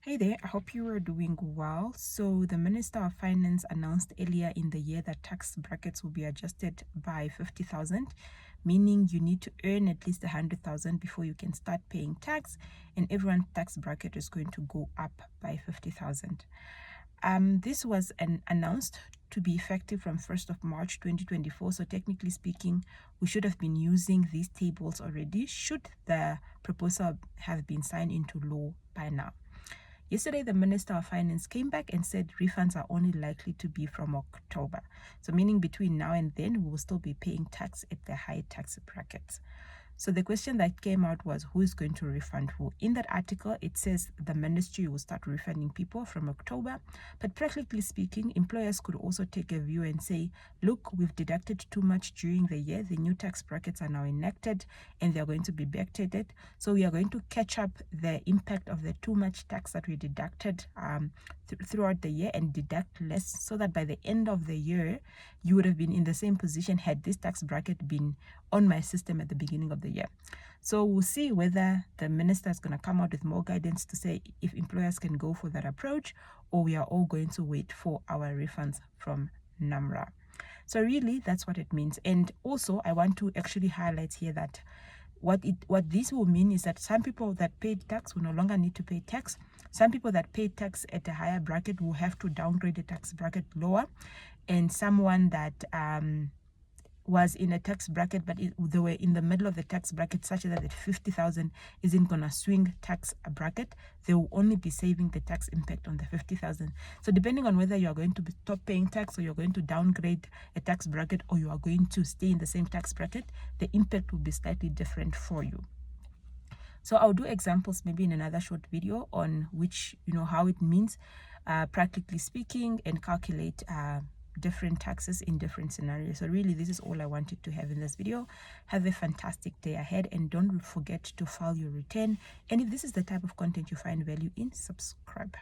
Hey there, I hope you are doing well. So, the Minister of Finance announced earlier in the year that tax brackets will be adjusted by 50,000, meaning you need to earn at least 100,000 before you can start paying tax, and everyone's tax bracket is going to go up by 50,000. This was announced to be effective from 1st of March 2024. So technically speaking, we should have been using these tables already should the proposal have been signed into law by now. Yesterday, the Minister of Finance came back and said refunds are only likely to be from October. So meaning between now and then, we will still be paying tax at the high tax brackets. So the question that came out was, who is going to refund who? In that article, it says the ministry will start refunding people from October. But practically speaking, employers could also take a view and say, look, we've deducted too much during the year. The new tax brackets are now enacted and they're going to be backdated. So we are going to catch up the impact of the too much tax that we deducted throughout the year and deduct less, so that by the end of the year, you would have been in the same position had this tax bracket been on my system at the beginning of the year. So we'll see whether the minister is going to come out with more guidance to say if employers can go for that approach, or we are all going to wait for our refunds from NAMRA. So really, that's what it means. And also, I want to actually highlight here that what this will mean is that some people that paid tax will no longer need to pay tax. Some people that paid tax at a higher bracket will have to downgrade the tax bracket lower, and someone that was in a tax bracket but they were in the middle of the tax bracket such that 50,000 isn't gonna swing tax bracket, they will only be saving the tax impact on the 50,000. So depending on whether you are going to stop paying tax, or you're going to downgrade a tax bracket, or you are going to stay in the same tax bracket, the impact will be slightly different for you. So I'll do examples maybe in another short video on which, how it means practically speaking, and calculate different taxes in different scenarios. So really, this is all I wanted to have in this video. Have a fantastic day ahead, and don't forget to file your return. And if this is the type of content you find value in, subscribe.